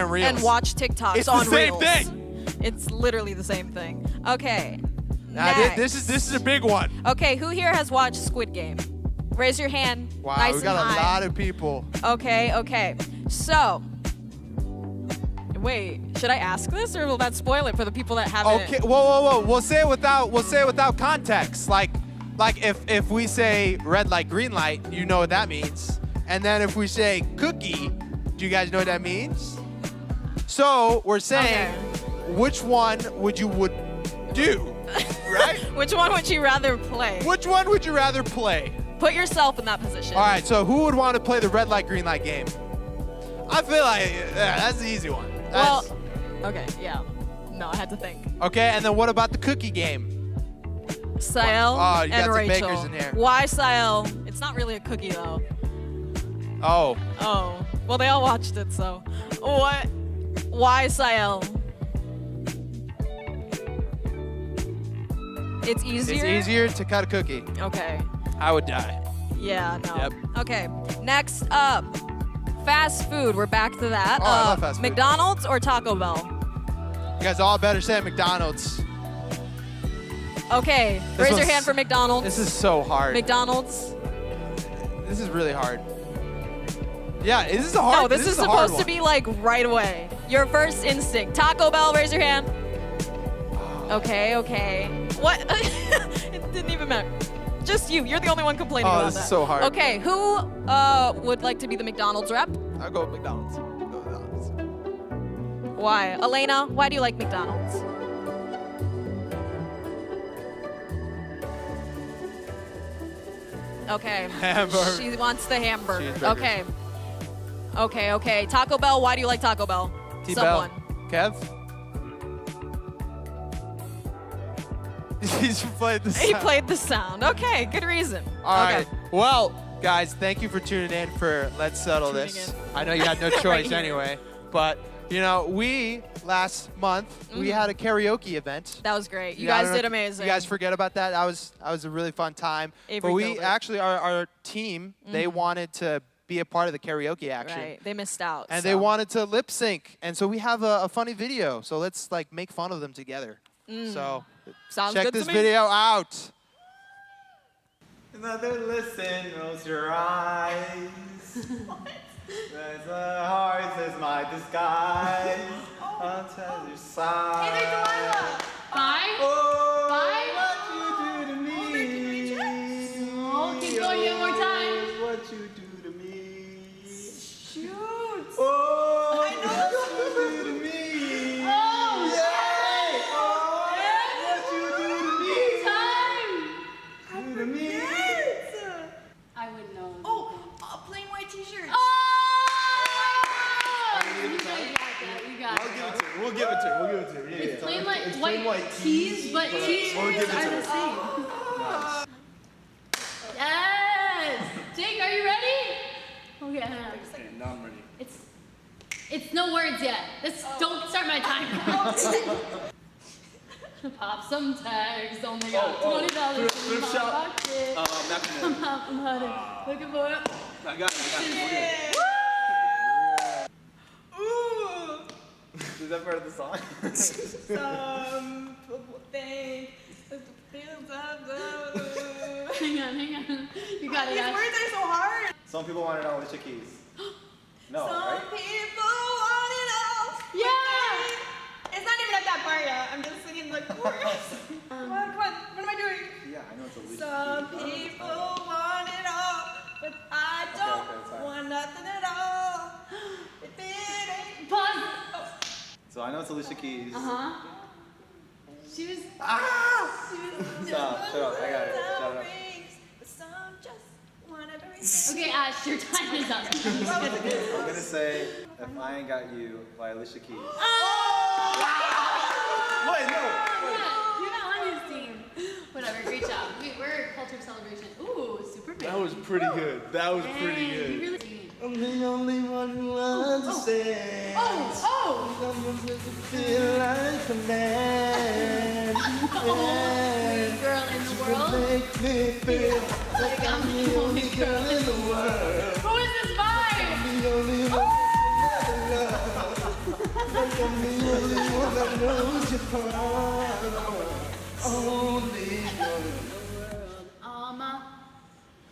Reels. and watch TikToks It's on the same Reels. thing. It's literally the same thing. Okay. This is a big one. Okay, who here has watched Squid Game? Raise your hand. Wow, nice we got and a high. lot of people. Okay. So, wait, should I ask this or will that spoil it for the people that haven't? Okay, whoa. We'll say it without context. Like if we say red light, green light, you know what that means. And then if we say cookie, do you guys know what that means? So we're saying, which one would you do, right? Which one would you rather play? Which one would you rather play? Put yourself in that position. All right, so who would want to play the red light, green light game? I feel like that's the easy one. Well, okay, yeah. No, I had to think. Okay, and then what about the cookie game? Sael Oh, you got and some Rachel. bakers in here. Why Sael? It's not really a cookie though. Oh. Oh, well they all watched it, so. What? Why Sael? It's easier? It's easier to cut a cookie. Okay. I would die. Yeah, no. Yep. Okay, next up, fast food. We're back to that. Oh, I love fast food. McDonald's or Taco Bell? You guys all better say McDonald's. Okay, This raise your one's- hand for McDonald's. This is so hard. McDonald's. This is really hard. Yeah, this is a hard. No, this is a hard supposed to one. be like right away. Your first instinct. Taco Bell, raise your hand. Okay. What? It didn't even matter. Just you. You're the only one complaining Oh, about this that. is so hard. Okay, who would like to be the McDonald's rep? I'll go with McDonald's. Why? Elena, why do you like McDonald's? Okay. Hamburger. She wants the hamburger. Cheeseburgers. Okay. Taco Bell, why do you like Taco Bell? T-Bell. Someone. Kev? He's played the He sound. played the sound. Okay, good reason. All okay. right. Well, guys, thank you for tuning in for Let's Settle Tuning This. in. I know you had no Right choice here. anyway, but you know, we last month we had a karaoke event. That was great. You Yeah, I guys don't know did if amazing. You guys forget about that? That was a really fun time. Avery but we killed it. actually, our team, they wanted to be a part of the karaoke action. Right. They missed out. And so. they wanted to lip sync. And so we have a funny video. So let's like make fun of them together. So Sounds check good this to me. video out. Another listen, close your eyes. There's a heart as my disguise. I'll tell your side. Hey there, Delilah. Bye. Oh, Bye. what you do to me. Oh, keep going, you have more time. What you do to me. Shoot. Oh, I know what you do to me. Oh, Yay. Oh, what you time. do to me. Do to me. I would know. Oh, a plain white t-shirt. Oh! give You it got time? that. You got I'll it. give it to him. We'll give it to him. We'll give it to him. Yeah, It's plain It's white tees, but We'll t-shirts give it to are him. the same. Yes! Jake, are you ready? Okay, hang on. Okay, now I'm ready. It's no words yet. Don't start my time. Pop some tags. Only got $20 in thrift my shop. pocket. I'm hunting. Looking for it. I got it. Is that part of the song? Some people think that the feels of Hang on. You got it, These Ash. words are so hard. Some people want to know Alicia Keys. No, Some right? people want it all. Yeah! It's not even at that part yet. I'm just singing the chorus. Come on. What am I doing? Yeah, I know it's Alicia Some Keys. people want it all, but I don't okay, sorry. want nothing at all. If it ain't Pause. So I know it's Alicia Keys. Uh-huh. She was... Stop, shut up, I got it. Shut up. Some just wanna drink. Okay, Ash, your time is up. I'm gonna say If I Ain't Got You by Alicia Keys. Wait, no! You're not on his team. Whatever, great job. We're a culture celebration. Ooh, super big. That was pretty good. That was pretty Hey, you good. really... I'm the only one who understands. Oh! Feel like a man. Only girl in the world? Make me feel Like I'm the only girl in the world. Who is this by? The only one who love.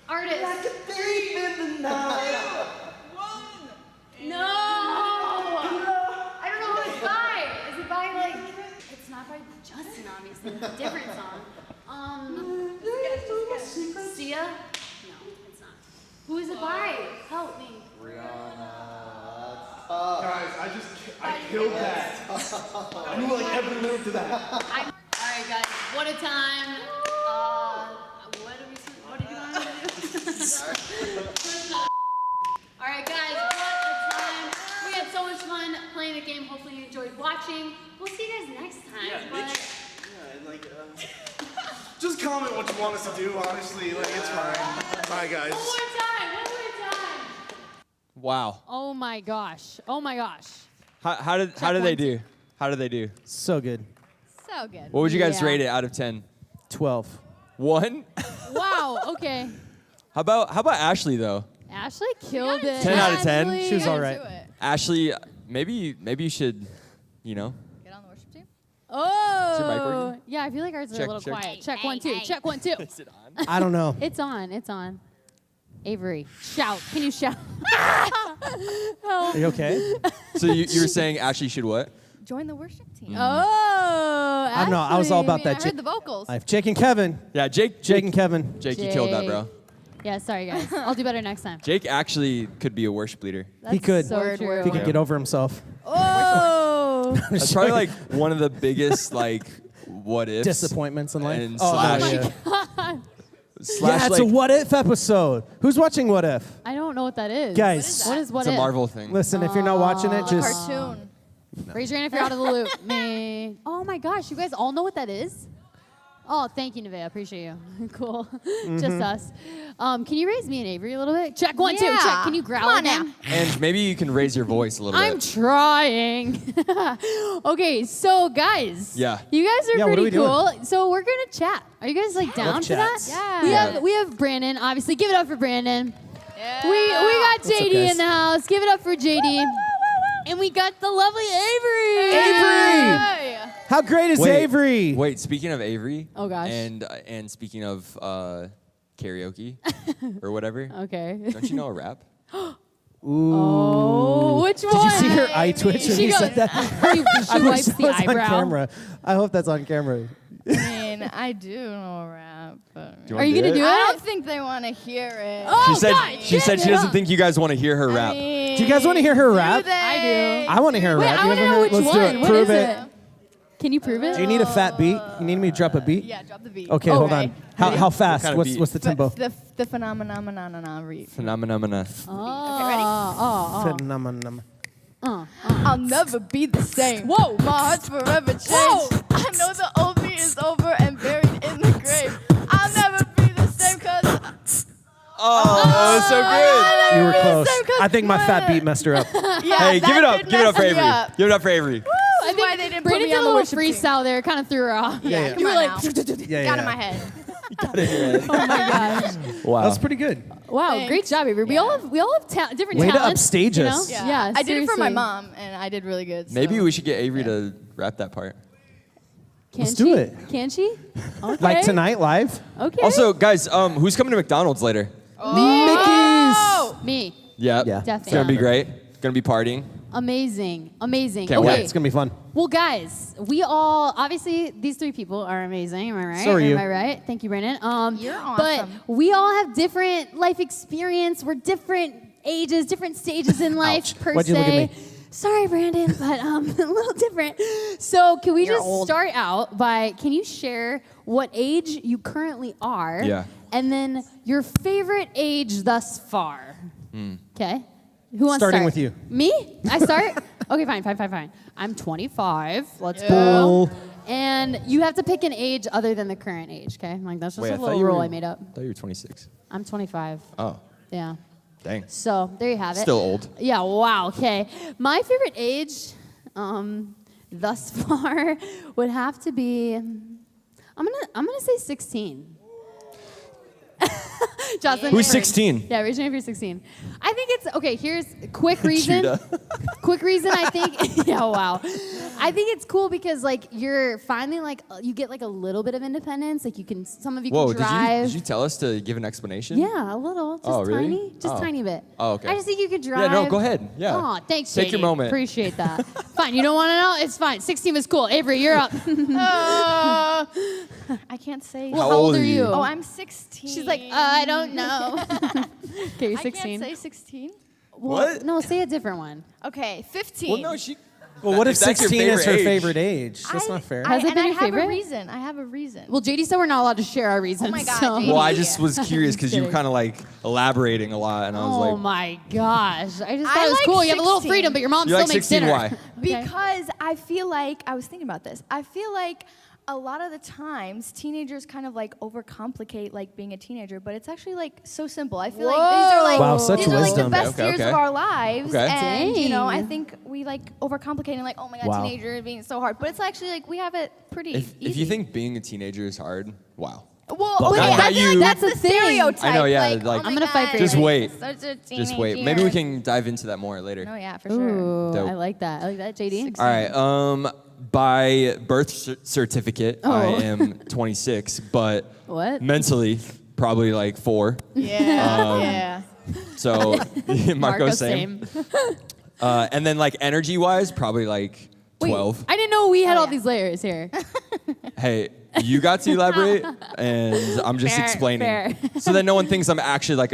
Artist. Like a thief in the night. No. I don't know who it's by. Is it by like? It's not by Justin, obviously. It's a different song. Sia? No, it's not. Who is it by? Help me. Guys, I killed that. You like every lyric to that. All right, guys. What a time. What did you want me to do? All right, guys. What a time. We had so much fun playing the game. Hopefully you enjoyed watching. We'll see you guys next time. Just comment what you want us to do, honestly. Like, it's fine. Bye, guys. One more time. Wow. Oh my gosh. Oh my gosh. How did they do? How did they do? So good. So good. What would you guys Yeah. rate it out of 10? 12. 1? Wow. Okay. How about Ashley though? Ashley killed it. 10 out of 10? Ashley. She was all right. Ashley, maybe you should, Get on the worship team. Oh. Is your mic working? Yeah, I feel like ours is Check, a little check. quiet. Check 1 2. Check 1 2. Is it on? I don't know. It's on. It's on. Avery, shout. Can you shout? Are you okay? So you were saying Ashley should what? Join the worship team. Oh, I don't know. I was all about that. I heard the vocals. I have Jake and Kevin. Yeah, Jake, and Kevin. you killed that, bro. Yeah, sorry guys. I'll do better next time. Jake actually could be a worship leader. That's could. So Word, true. word, He could get over himself. Oh. That's probably like one of the biggest like what ifs. Disappointments in life. And Oh, slash, yeah. slash Yeah, it's like, a what if episode. Who's watching What If? I don't know what that is. Guys. What is what it's a if? Marvel thing. Listen, if you're not watching it, just Cartoon. Raise your hand if you're out of the loop. Me. Oh my gosh, you guys all know what that is? Oh, thank you, Nevaeh. Appreciate you. Cool. Just us. Can you raise me and Avery a little bit? Check 1 2. Yeah. Check. Can you growl Come on again? And maybe you can raise your voice a little I'm bit. trying. Okay, so guys. Yeah. You guys are Yeah, what are pretty we cool. doing? So we're gonna chat. Are you guys like down for that? chats. Yeah. We have Brandon. Obviously, give it up for Brandon. Yeah. We got What's up, JD guys? in the house. Give it up for JD. And we got the lovely Avery. Avery! Hey. How great is Wait, Avery? Wait, speaking of Avery. Oh, gosh. And speaking of karaoke or whatever. Okay. Don't you know a rap? Oh, which one? Did you see her eye twitch when She you goes- said that? She I wipes wish the that was on eyebrow. camera. I hope that's on camera. I mean, I do know rap, but Do Are you gonna do I it? don't think they want to hear it. Oh, She said God, she said get she it doesn't up. think you guys want to hear her I rap. mean, Do you guys want to hear her rap? they? I do. I want to hear her Wait, rap. I You want to ever know heard- which Let's one. do it. What Prove is it. it? Can you prove it? Do you need a fat beat? You need me to drop a beat? Yeah, drop the beat. Okay, hold on. How fast? kind of What's beat? what's the tempo? The phenomenon read. Phenomena. Oh. Phenomenon. I'll never be the same. Whoa. My heart's forever changed. Whoa. I know the old me is over and buried in the grave. I'll never be the same cause Oh, that was so good. You were close. same 'cause I think my fat my- beat messed her up. yeah, Hey, give it that up. did Give it up mess for me Avery. up. Give it up for Avery. That's why they didn't put Brandon me did on a the little worship team. freestyle there. Kind of threw her off. Yeah, come You were on like, now. Yeah, Got yeah. in my head. oh my gosh. Wow. That's pretty good. Wow, Thanks. great job, Avery. We all have different Way to talents. upstage you us. know? Yeah, I did it for my seriously. mom, and I did really good. Maybe so. we should get Avery to rap that part. Can Let's she? do it. Can she? Okay. Like tonight, live? Okay. Also, guys, who's coming to McDonald's later? Mickey's. Me. Yeah. Yeah. It's Definitely. gonna be great. Gonna be partying. Amazing. Amazing. Can't okay. wait. It's going to be fun. Well, guys, we all obviously these three people are amazing. Am I right? So are you. Am I right? Thank you, Brandon. You're But awesome. we all have different life experience. We're different ages, different stages in life Ouch. per Why'd you se. look at me? Sorry, Brandon, but a little different. So can we You're just old. start out by can you share what age you currently are? Yeah. And then your favorite age thus far. Okay. Who wants Starting to start? with you. Me? I start? Okay, fine. I'm 25. Let's Bull. go. And you have to pick an age other than the current age, okay? Like that's just Wait, a I thought little you rule were. I made up. I thought you were 26. I'm 25. Oh, Yeah. dang. So there you have it. Still old. Yeah. Wow. Okay. My favorite age, thus far, would have to be. I'm gonna say 16. Jocelyn. Who's first. 16? Yeah, raise your hand if you're 16. I think it's okay. Here's quick reason. Judah. Quick reason. I think. Yeah. Wow. I think it's cool because like you're finally like you get like a little bit of independence. Like you can, some of you Whoa, can drive. did you tell us to give an explanation? Yeah, a little, just Oh, really? tiny, just Oh. tiny bit. Oh, okay. I just think you could drive. Yeah, no, go ahead. Yeah. Oh, thanks, Take your JD. moment. Appreciate that. Fine, you don't want to know? It's fine. 16 was cool. Avery, you're up. I can't say. Well, how old are you? Oh, I'm 16. She's like, I don't know. Okay, you're I 16. can't say 16. Well, What? No, say a different one. Okay, 15. Well, no, she. Well, what if If that's your 16 is her favorite age. favorite age? That's not fair. Has it and been I your have favorite? a reason. I have a reason. Well, JD said we're not allowed to share our reasons. Oh my God, so. JD. Well, I just was curious because you were kidding. kind of like elaborating a lot, and I was Oh like, my gosh. I just thought I it was like cool. You have a little 16. freedom, but your mom you still like makes 16? dinner. Why? Because I feel like, I was thinking about this. I feel like a lot of the times teenagers kind of like overcomplicate like being a teenager, but it's actually like so simple. I feel like these are like, Wow, such these are like the wisdom. best Okay, years okay. of our lives. Okay. And you know, I Dang. think we like overcomplicate and like, oh my God, Wow. teenager being so hard. But it's actually like we have it pretty if easy. you think being a teenager is hard, wow. well, Well, okay, I I bet feel you- like that's That's the the thing. stereotype. I know, yeah, Like, like- oh I'm my gonna fight God, for Just you. wait. Such a Just wait. teenage Maybe we year. can dive into that more later. Oh yeah, for sure. Ooh, Dope. I like that. I like that, JD. All right. By birth certificate, I Oh. am 26, but What? mentally, probably like 4. Yeah, yeah. So, Marco, Marco, same. And then like energy-wise, probably like Wait, 12. I didn't know we had Oh, all yeah. these layers here. Hey, you got to elaborate, and I'm just Fair, explaining. fair. So that no one thinks I'm actually like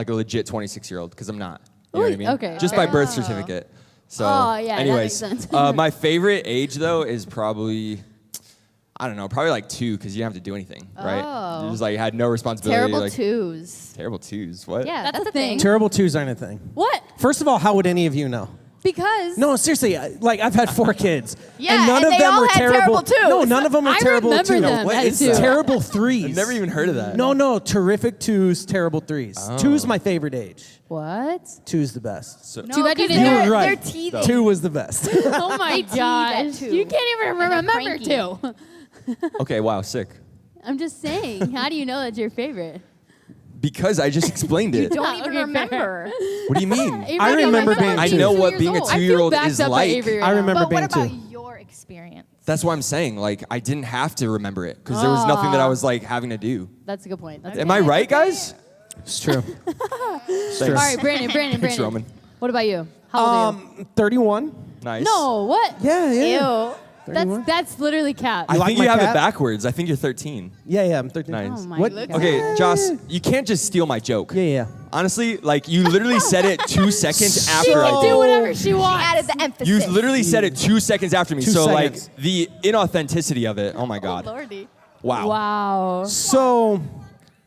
a legit 26-year-old, because I'm not. You know what I Ooh, mean? okay, Just by fair. birth certificate. So, Oh, yeah, that anyways, makes sense. my favorite age though is probably, I don't know, probably like 2, because you don't have to do anything, right? Oh. You just like had no responsibility. Terrible like, twos. Terrible twos. What? Yeah, That's a thing. Terrible twos aren't a thing. What? First of all, how would any of you know? Because No, seriously, like I've had 4 kids. Yeah, and none and of they them all were had terrible. terrible twos. No, none of them were I terrible remember twos. them as It's two. terrible 3s. I've never even heard of that. No, terrific 2s, terrible 3s. Oh. 2's my favorite age. what? 2's the best. So, Too bad you 'cause didn't. You were they're- right. They're teething. 2 was the best. Oh my tease at gosh. two. You can't even they're remember cranky. two. okay, wow, sick. I'm just saying. How do you know that's your favorite? Because I just explained it. Don't even Okay, remember. fair. What do you mean? Avery I don't remember remember being I two. know 2 what years being a old. I feel 2-year-old backed is up by like. Avery right I now. remember But being what about 2. your experience? That's what I'm saying. Like, I didn't have to remember it because there was nothing that I was like having to do. That's a good point. That's Am I right, guys? It's true. Thanks. all right, Brandon. Thanks, Roman. What about you? How old are you? 31. Nice. No, what? Yeah, yeah. Ew. 31. That's literally cap. I like think my you have cat? it backwards. I think you're 13. Yeah, I'm 13. Nice. Oh my What? God. Okay, Joss, you can't just steal my joke. Yeah. Honestly, like you literally said it 2 seconds She after can I do did. whatever she wants. Added the emphasis. You literally said it 2 seconds after me. 2 So seconds. like the inauthenticity of it. Oh my God. Lordy. Wow. Wow. So,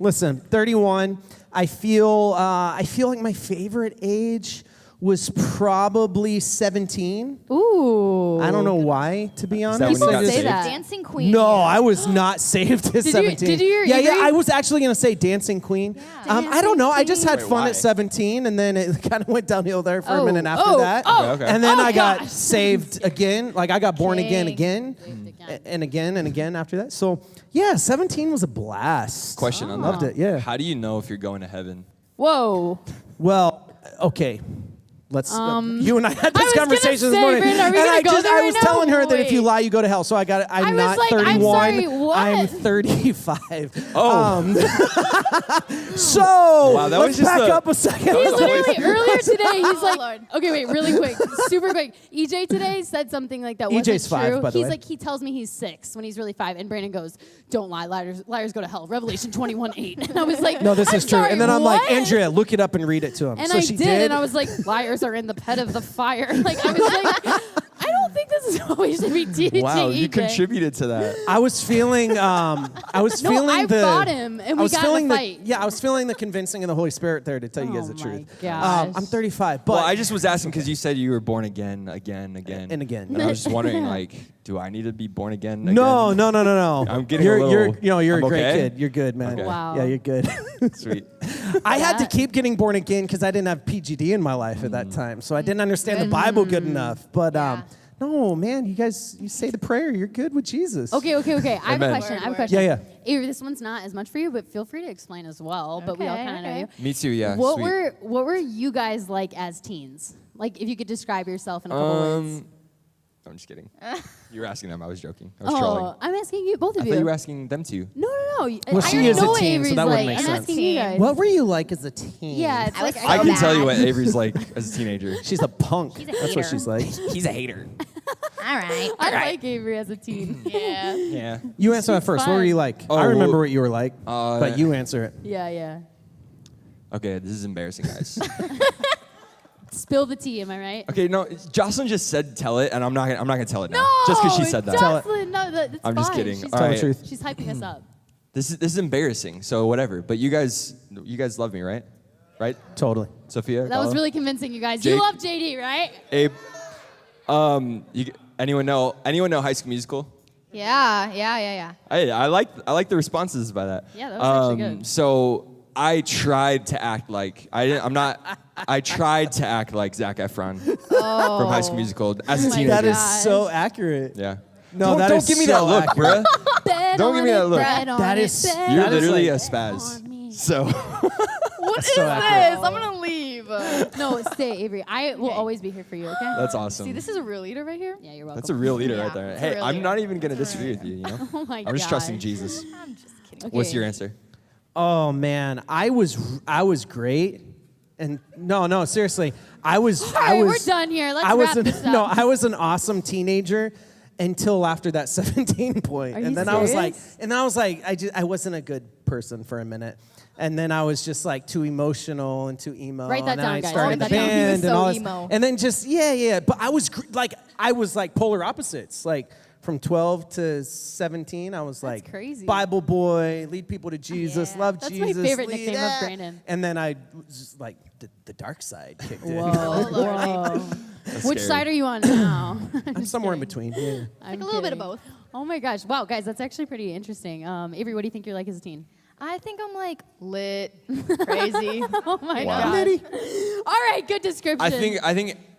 listen, 31. I feel like my favorite age was probably 17. Ooh. I don't know why, to be honest. that when you People got say saved? that. Dancing queen. No, I was not saved at you- 17. did you yeah, agree? I was actually gonna say Dancing Queen. I don't know. I just had Wait, fun why? at 17, and then it kind of went downhill there for a Oh, minute after oh, that. oh, Okay. And then oh, I got gosh. saved again. Like I got born again, King. and again after that. So yeah, 17 was a blast. Question on Loved that. it. Yeah. How do you know if you're going to heaven? Whoa. Well, okay. Let's. You and I had I this was conversation gonna this say, morning, Brandon, are we and gonna I go just there I right was now? telling her that if you Wait. lie, you go to hell. So I'm I was not like, I'm 31. sorry, what? I'm 35. Oh. So Wow, that let's was just back a- up a second. That was He's a literally earlier today. He's like, Lord. okay, wait, really quick, super quick. EJ today said something like that wasn't EJ's 5, true. by the He's way. like, he tells me he's 6 when he's really 5, and Brandon goes, "Don't lie, liars go to hell." Revelation 21:8. And I was like, No, this I'm is true. sorry, and then I'm like, what? Andrea, look it up and read it to him. And so I she did, and I was like, liars are in the pit of the fire. Like I was like, I don't think this is what we should be teaching. Wow, you EJ. contributed to that. I was feeling, I was No, feeling I the. fought him, and I we was got in a feeling fight. I was feeling the convincing of the Holy Spirit there to tell you guys Oh the my truth. gosh. I'm 35, but Well, I just was asking because you said you were born again. and again. And I was just wondering, like, do I need to be born again? No. again? I'm getting you're, a little- you're I'm a great okay? kid. You're good, man. Okay. Wow. Yeah, you're good. Sweet. I had to that. keep getting born again because I didn't have PGD in my life at that time, so I didn't understand the Bible good enough. But no, man, you guys, you say the prayer. You're good with Jesus. Okay. I have a Amen. question. I have a question. Yeah. Avery, this one's not as much for you, but feel free to explain as well. But we all Okay, kind of know okay. you. Me too, yeah. What sweet. were you guys like as teens? Like if you could describe yourself in a couple words. I'm just kidding. You were asking them. I was joking. I was trolling. Oh, I'm asking you, both I of thought you. you were asking them too. No. Well, I she already is a know what teen, so Avery's that wouldn't like. make I'm sense. asking you guys. What were you like as a teen? Yeah, it's like I can tell you what bad. Avery's like as a teenager. She's a punk. He's a That's what hater. she's like. He's a hater. All right. I like Avery as a teen. Yeah. Yeah. You answer that first. What were fun. you like? Oh, I remember well, what you were like, but you answer it. Yeah. Okay, this is embarrassing, guys. Spill the tea, am I right? Okay, no, Jocelyn just said tell it, and I'm not gonna tell it now. Just because she said that. Tell it. Jocelyn, no, that's I'm just fine. kidding. She's, All Tell right. the truth. she's hyping us up. This is embarrassing. So whatever. But you guys love me, right? Right? Totally. Sophia. That was Gala? really convincing, you guys. Jake? You love JD, right? Abe. Anyone know High School Musical? Yeah. I like the responses by that. Yeah, that was actually good. So I tried to act like I tried to act like Zac Efron from High School Musical as a my teenager. That is Gosh. so accurate. Yeah. No, that don't is give me so that look, accurate. bruh. Bet Don't give on me that it, look. bet on That it, is- bet You're That is literally like- a spaz. on me. So What is so accurate. this? I'm gonna leave. No, stay, Avery. I will Okay. always be here for you, okay? that's awesome. See, this is a real leader right here. Yeah, you're welcome. That's a real leader Yeah, right there. it's a Hey, real I'm leader. not even gonna disagree with you. You know, Oh my I'm just trusting gosh. Jesus. I'm just kidding. Okay. What's your answer? Oh man, I was great, and no, seriously, I was. All right, we're done here. Let's I was wrap this up. No, I was an awesome teenager until after that 17 point, Are you and then I was serious? like, I wasn't a good person for a minute. And then I was just like too emotional and too emo. Write that and then down, I guys. started Write the that down. band He was and so all this. emo. And then just yeah. But I was like polar opposites. Like from 12 to 17, I was like crazy. Bible boy, lead people to Jesus, Yeah. love That's my Jesus. favorite lead- nickname of ah. Brandon. And then I was just like the dark side kicked in. Whoa. Which scary. side are you on now? I'm somewhere in between. Yeah. I'm a little bit of kidding. both. Oh my gosh. Wow, guys, that's actually pretty interesting. Avery, what do you think you're like as a teen? I think I'm like Lit, crazy. Oh my Wow. god. All right, good description. I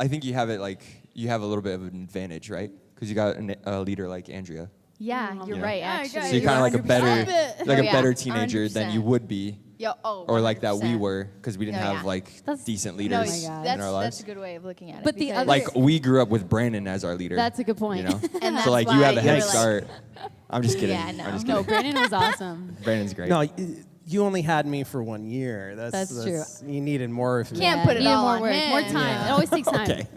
think you have it like you have a little bit of an advantage, right? Because you got a leader like Andrea. yeah, you're Yeah. right. Yeah, Actually, So you're kind of like a better, Oh, yeah, better teenager than 100%. you would be, Yo, or like that we 100%. were, because we didn't No, have yeah. like That's- decent No, leaders Oh my God. in that's our a lives. good way of looking at it. But the because- other- Like we grew up with Brandon as our leader. That's a good point. You know, And so like that's you why have a you head were like- start. I'm just kidding. Yeah, no. I'm just No, kidding. Brandon was awesome. Brandon's great. No, you only had me for 1 year. That's true. You needed more of me. Can't put it needed all more on work, him. more time. Yeah. It always takes time. Okay.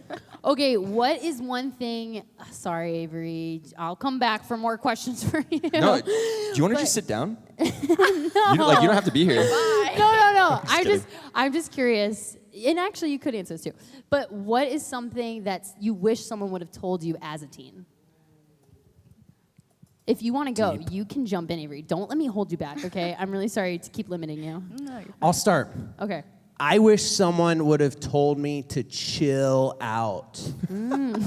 Okay, what is one thing? Sorry, Avery. I'll come back for more questions for you. No, do you want to just sit down? no. You don't have to be here. No. kidding. I'm just curious. And actually, you could answer this too. But what is something that you wish someone would have told you as a teen? If you want to go, you can jump in, Avery. Don't let me hold you back, okay? I'm really sorry to keep limiting you. I'll start. Okay. I wish someone would have told me to chill out. Can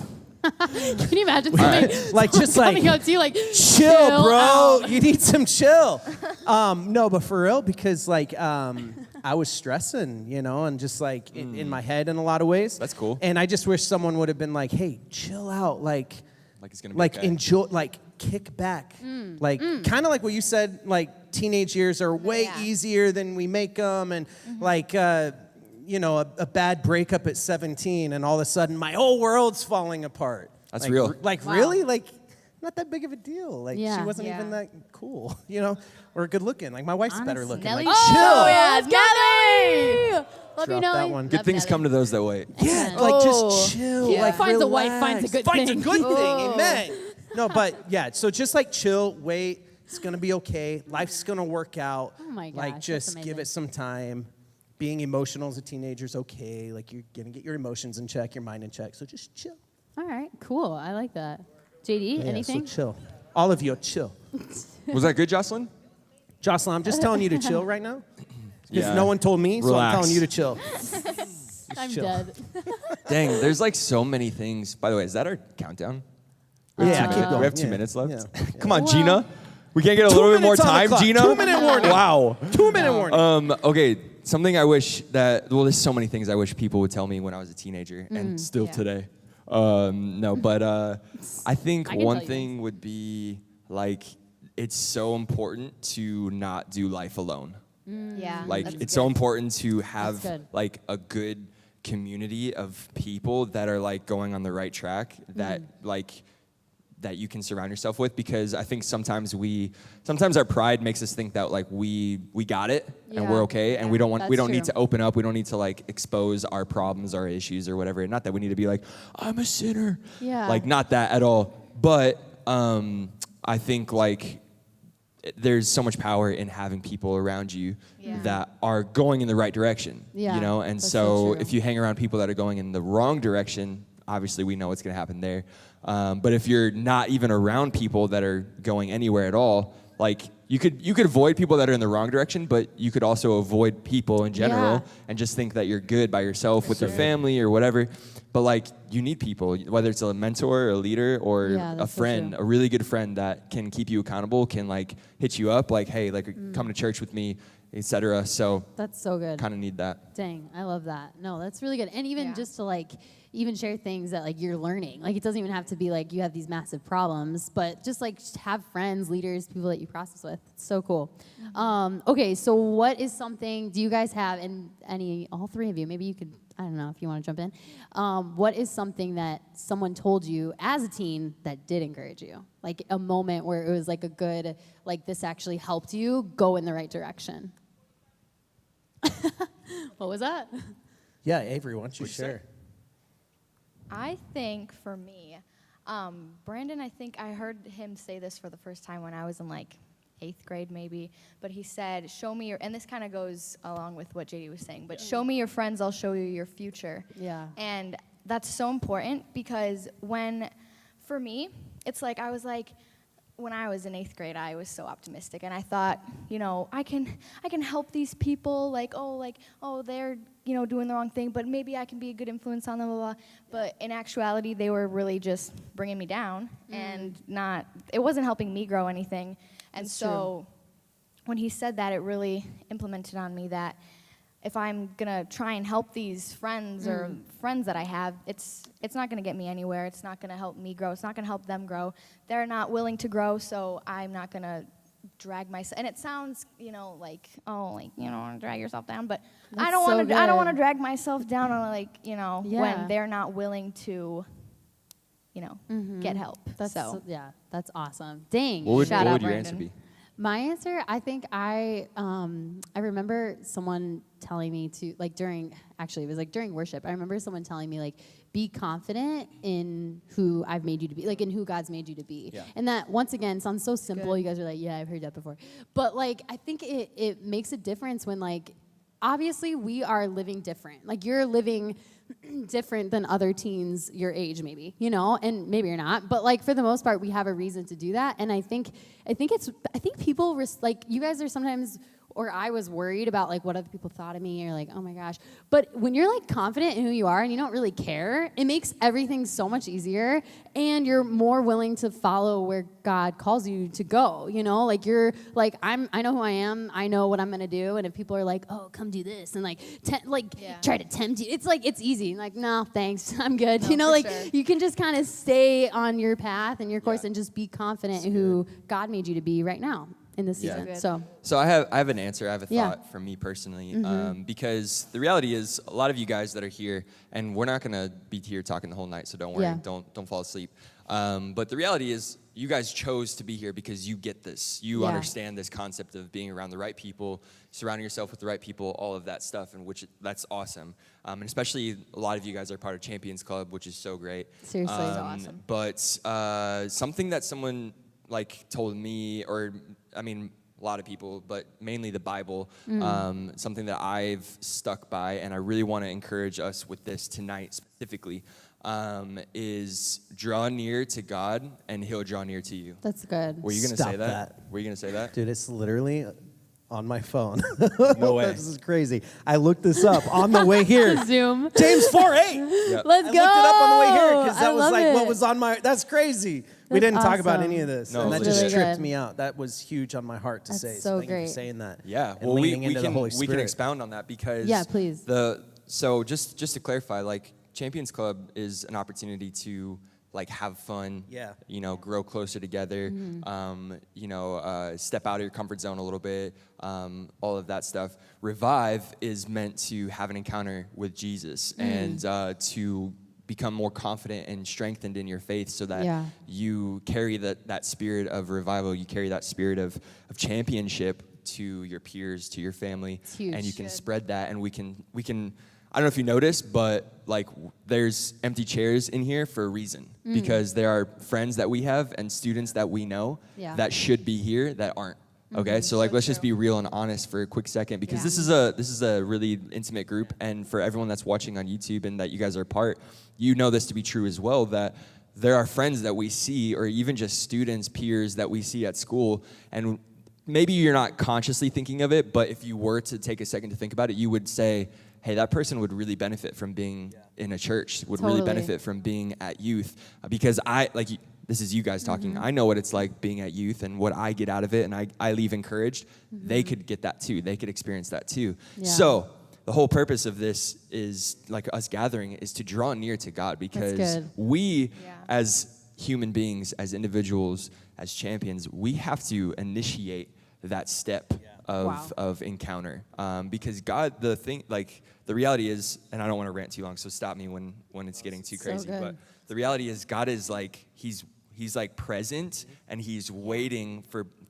you imagine somebody Like just coming like up to you like, chill, bro. out. You need some chill. No, but for real, because like I was stressing, you know, and just like in my head in a lot of ways. That's cool. And I just wish someone would have been like, "Hey, chill out, like Like it's gonna be like okay. enjoy, like kick back, like kind of like what you said. Like teenage years are way Yeah. easier than we make them, and like." You know, a bad breakup at 17, and all of a sudden my whole world's falling apart. That's Like, real. Like Wow. really, like not that big of a deal. Like Yeah. she wasn't Yeah. even that cool, you know, or good looking. Like my wife's better Honestly. looking. Nelly. Like Oh, chill. yeah, Nelly! Love you, Drop Nelly. that one. Good things come to those that wait. Yeah, Amen. like Oh, just chill. yeah. Like Finds a wife, relax. finds a good Finds thing. a good thing. Oh. Amen. No, but yeah. So just like chill, wait. It's gonna be okay. Life's gonna work out. Oh my gosh, Like that's just give amazing. it some time. Being emotional as a teenager is okay. Like you're gonna get your emotions in check, your mind in check. So just chill. All right, cool. I like that. JD, Yeah, anything? So chill. All of you, chill. Was that good, Jocelyn? Jocelyn, I'm just telling you to chill right now. Because Yeah. no one told me, so I'm Relax. telling you to chill. I'm chill. dead. Dang, there's like so many things. By the way, is that our countdown? Yeah, keep We going. have 2 Yeah. minutes left. Yeah. Come on, Well- Gina. We can't get a 2 little bit more minutes on the time, clock. Gina? 2-minute warning. Wow. 2-minute warning. Okay, something I wish that, well, there's so many things I wish people would tell me when I was a teenager and still Yeah. today. No, but I think I can one tell you thing would be like, it's so important to not do life alone. Yeah. Like, that's it's good. so important to have good. like a good community of people that are like going on the right track that like that you can surround yourself with, because I think sometimes our pride makes us think that like we got it and we're okay, and we don't need to open up, we don't need to like expose our problems, our issues or whatever. Not that we need to be like, I'm a sinner. Yeah. Like not that at all. But I think like there's so much power in having people around you that are going in the right direction. Yeah, You know, and that's so so true. if you hang around people that are going in the wrong direction, obviously we know what's going to happen there. But if you're not even around people that are going anywhere at all, like you could avoid people that are in the wrong direction, but you could also avoid people in general and just think that you're good by yourself with your family or whatever. But like you need people, whether it's a mentor or a leader or a that's so friend, true. a really good friend that can keep you accountable, can like hit you up like, hey, like come to church with me, etc. So That's so good. kind of need that. Dang, I love that. No, that's really good. And even Yeah. just to like even share things that like you're learning. Like it doesn't even have to be like you have these massive problems, but just like have friends, leaders, people that you process with. It's so cool. Okay, so what is something do you guys have, and all three of you, maybe you could, I don't know if you want to jump in. What is something that someone told you as a teen that did encourage you? Like a moment where it was like a good, like this actually helped you go in the right direction. What was that? Yeah, Avery, why don't you share? I think for me, Brandon, I think I heard him say this for the first time when I was in like 8th grade maybe, but he said, show me your, and this kind of goes along with what JD was saying, but show me your friends, I'll show you your future. Yeah. And that's so important because for me, it's like I was like, when I was in 8th grade, I was so optimistic, and I thought, I can help these people, they're, doing the wrong thing, but maybe I can be a good influence on them, blah, blah, blah. But in actuality, they were really just bringing me down, and it wasn't helping me grow anything. And That's so when he said that, it really implemented on me that if I'm gonna try and help these friends or friends that I have, it's not gonna get me anywhere. It's not gonna help me grow. It's not gonna help them grow. They're not willing to grow, so I'm not gonna drag myself. And it sounds, drag yourself down, but I don't want to. I don't want to drag myself down on when they're not willing to, get help. That's so that's awesome. Dang. What Shout out would your Brandon. answer be? My answer, I think I remember someone telling me to during worship. I remember someone telling me be confident in who I've made you to be, in who God's made you to be. Yeah. And that once again sounds so simple. You guys are like, yeah, I've heard that before. But I think it makes a difference when obviously we are living different. You're living different than other teens your age maybe, and maybe you're not, but for the most part we have a reason to do that. And I think people you guys are sometimes, or I was worried about what other people thought of me, or oh my gosh. But when you're confident in who you are and you don't really care, it makes everything so much easier, and you're more willing to follow where God calls you to go. You're I know who I am, I know what I'm gonna do, and if people are oh, come do this, and try to tempt you, it's easy. No, thanks, I'm good. No, for sure. You can just kind of stay on your path and your course and just be confident in who God made you to be right now in this season. Yeah. So I have an answer. I have a Yeah. thought from me personally, because the reality is a lot of you guys that are here, and we're not gonna be here talking the whole night, so don't worry, Yeah. don't fall asleep. But the reality is you guys chose to be here because you get this. You Yeah. understand this concept of being around the right people, surrounding yourself with the right people, all of that stuff, and that's awesome. And especially a lot of you guys are part of Champions Club, which is so great. Seriously. That's awesome. But something that someone told me, or I mean, a lot of people, but mainly the Bible, something that I've stuck by, and I really want to encourage us with this tonight specifically, is draw near to God and He'll draw near to you. That's good. Were you going to Stop say that. Were you going to say that? Dude, it's literally on my phone. No way. This is crazy. I looked this up on the way here. Zoom. James 4:8. Yep. Let's I go. looked it up on the way here because I that was love what it. was on my. That's crazy. We That's didn't talk about awesome. any of this, No, and that it's just really tripped good. me out. That was huge on my heart to That's say. so thank you great. for saying that. Yeah, and well, we leaning into the Holy can Spirit. expound on that because Yeah, please. So just to clarify, Champions Club is an opportunity to like have fun, Yeah. grow closer together, step out of your comfort zone a little bit, all of that stuff. Revive is meant to have an encounter with Jesus and to become more confident and strengthened in your faith so that you carry that spirit of revival, you carry that spirit of championship to your peers, to your family, and you can spread that, and we can I don't know if you noticed, but like there's empty chairs in here for a reason because there are friends that we have and students that we know that should be here that aren't. Okay, so like let's just be real and honest for a quick second because this is a really intimate group, and for everyone that's watching on YouTube and that you guys are part, you know this to be true as well, that there are friends that we see, or even just students, peers that we see at school, and maybe you're not consciously thinking of it, but if you were to take a second to think about it, you would say, hey, that person would really benefit from being in a church, would really benefit from being at youth, because this is you guys talking. I know what it's like being at youth and what I get out of it, and I leave encouraged. They could get that too. They could experience that too. Yeah. So the whole purpose of this is, like us gathering, is to draw near to God, because we, as human beings, as individuals, as champions, we have to initiate that step of encounter. Because God, the reality is, and I don't want to rant too long, so stop me when it's getting too crazy, but the reality is God is like, he's like present, and he's waiting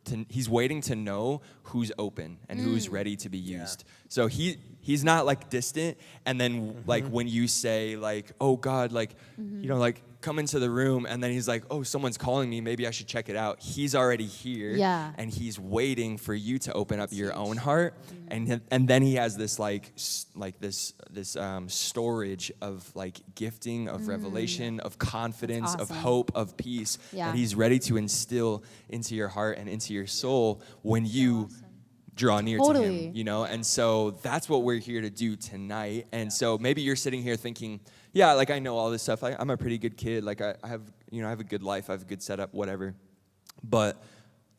to know who's open and who's ready to be used. So he's not like distant, and then like when you say like, oh God, like like come into the room, and then he's like, oh, someone's calling me, maybe I should check it out. He's already here, and he's waiting for you to open up your own heart, and then he has this this storage of like gifting, of revelation, of confidence, of hope, of peace that he's ready to instill into your heart and into your soul when you draw near to him, and so that's what we're here to do tonight. And so maybe you're sitting here thinking, yeah, like I know all this stuff. I'm a pretty good kid. Like I have, I have a good life. I have a good setup, whatever. But,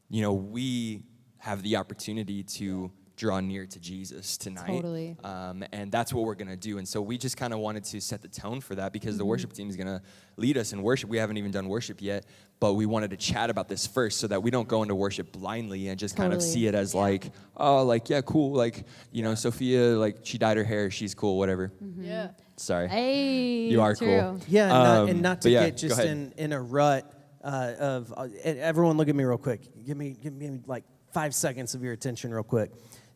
we have the opportunity to draw near to Jesus tonight. Totally. And that's what we're going to do. And so we just kind of wanted to set the tone for that, because the worship team is going to lead us in worship. We haven't even done worship yet, but we wanted to chat about this first so that we don't go into worship blindly and just kind of see it as like, oh, like, yeah, cool. Like, Sophia, like she dyed her hair. She's cool, whatever. Yeah. Sorry. Hey, you are true. cool. Yeah, and not to yeah, get just in a rut of everyone look at me real quick. Give me like 5 seconds of your attention real quick.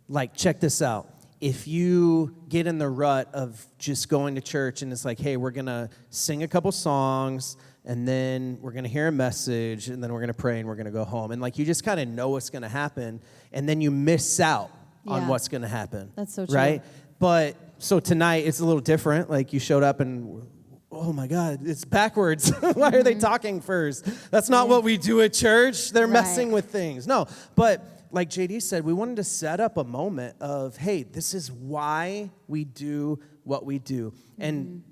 Like, check this out. If you get in the rut of just going to church and it's like, hey, we're going to sing a couple songs, and then we're going to hear a message, and then we're going to pray, and we're going to go home. And like, you just kind of know what's going to happen, and then you miss out on what's going to happen. That's so true. Right? But so tonight it's a little different. Like, you showed up and, oh my God, it's backwards. Why are they talking first? That's not what we do at church. They're messing with things. No, but like JD said, we wanted to set up a moment of, hey, this is why we do what we do. And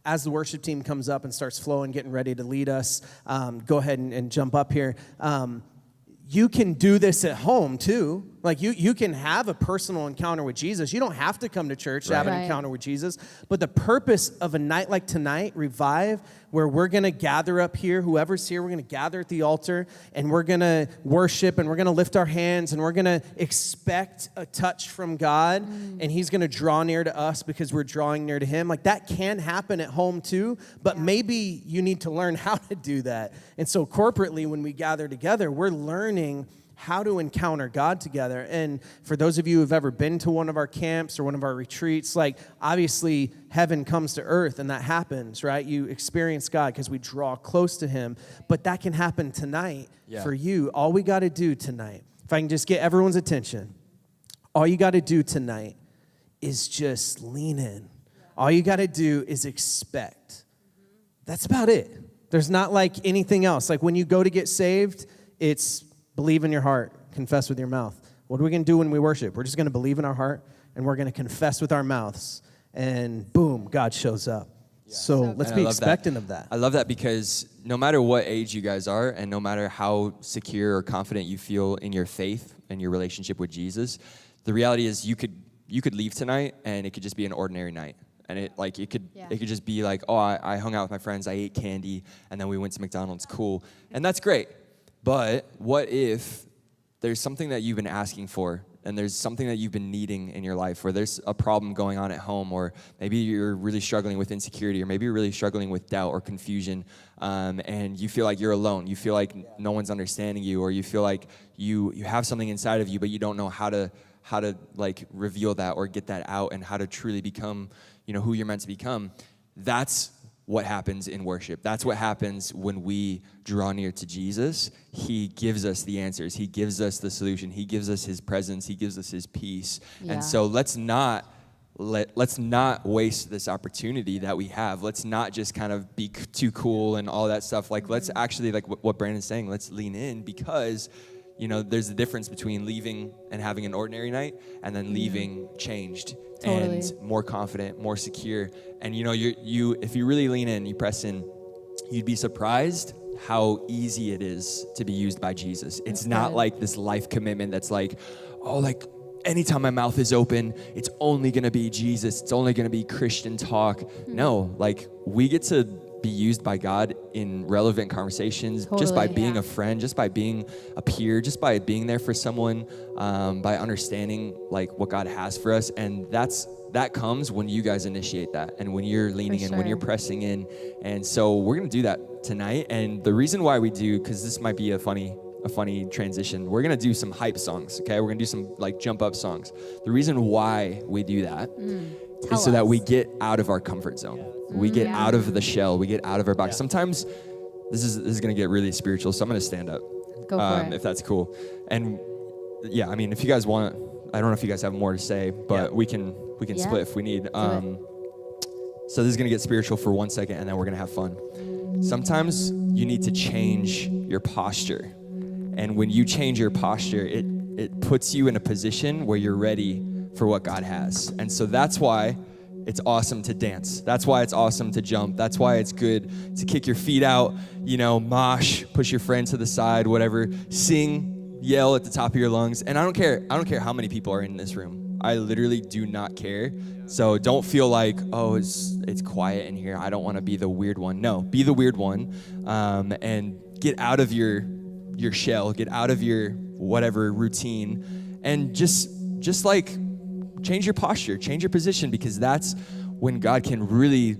as the worship team comes up and starts flowing, getting ready to lead us, go ahead and jump up here. You can do this at home too. Like you can have a personal encounter with Jesus. You don't have to come to church to have an encounter with Jesus. But the purpose of a night like tonight, Revive, where we're going to gather up here, whoever's here, we're going to gather at the altar, and we're going to worship, and we're going to lift our hands, and we're going to expect a touch from God, and he's going to draw near to us because we're drawing near to him. Like, that can happen at home too, but maybe you need to learn how to do that. And so corporately, when we gather together, we're learning how to encounter God together. And for those of you who've ever been to one of our camps or one of our retreats, like, obviously heaven comes to earth, and that happens, right? You experience God because we draw close to him, but that can happen tonight for you. All we got to do tonight, if I can just get everyone's attention, all you got to do tonight is just lean in. All you got to do is expect. That's about it. There's not like anything else. Like, when you go to get saved, it's believe in your heart, confess with your mouth. What are we going to do when we worship? We're just going to believe in our heart, and we're going to confess with our mouths, and boom, God shows up. So let's be expectant of that. I love that, because no matter what age you guys are, and no matter how secure or confident you feel in your faith and your relationship with Jesus, the reality is you could leave tonight, and it could just be an ordinary night. And it could Yeah. it could just be like, oh, I hung out with my friends, I ate candy, and then we went to McDonald's, cool. And that's great. But what if there's something that you've been asking for, and there's something that you've been needing in your life, or there's a problem going on at home, or maybe you're really struggling with insecurity, or maybe you're really struggling with doubt or confusion, and you feel like you're alone. You feel like no one's understanding you, or you feel like you have something inside of you, but you don't know how to like reveal that or get that out, and how to truly become, who you're meant to become. That's what happens in worship. That's what happens when we draw near to Jesus. He gives us the answers. He gives us the solution. He gives us his presence. He gives us his peace. Yeah. And so let's not waste this opportunity that we have. Let's not just kind of be too cool and all that stuff. Like, let's actually, like what Brandon's saying, let's lean in, because there's a difference between leaving and having an ordinary night and then leaving changed. Totally. And more confident, more secure. And if you really lean in, you press in, you'd be surprised how easy it is to be used by Jesus. It's not like this life commitment that's like, oh, like anytime my mouth is open, it's only gonna be Jesus. It's only gonna be Christian talk. No, like we get to be used by God in relevant conversations, just by being a friend, just by being a peer, just by being there for someone, by understanding like what God has for us. And that comes when you guys initiate that, and when you're leaning in, when you're pressing in. And so we're gonna do that tonight. And the reason why we do, because this might be a funny transition, we're gonna do some hype songs, okay? We're gonna do some like jump up songs. The reason why we do that is so that we get out of our comfort zone. We get out of the shell. We get out of our box. Sometimes this is gonna get really spiritual, so I'm gonna stand up. Go for it. If that's cool. And yeah, I mean, if you guys want, I don't know if you guys have more to say, but we can split if we need. So this is gonna get spiritual for 1 second, and then we're gonna have fun. Sometimes you need to change your posture. And when you change your posture, it puts you in a position where you're ready for what God has. And so that's why it's awesome to dance. That's why it's awesome to jump. That's why it's good to kick your feet out, mosh, push your friend to the side, whatever, sing, yell at the top of your lungs. And I don't care how many people are in this room. I literally do not care. So don't feel like, oh, it's quiet in here, I don't want to be the weird one. No, be the weird one, and get out of your shell, get out of your whatever routine, and just like change your posture, change your position, because that's when God can really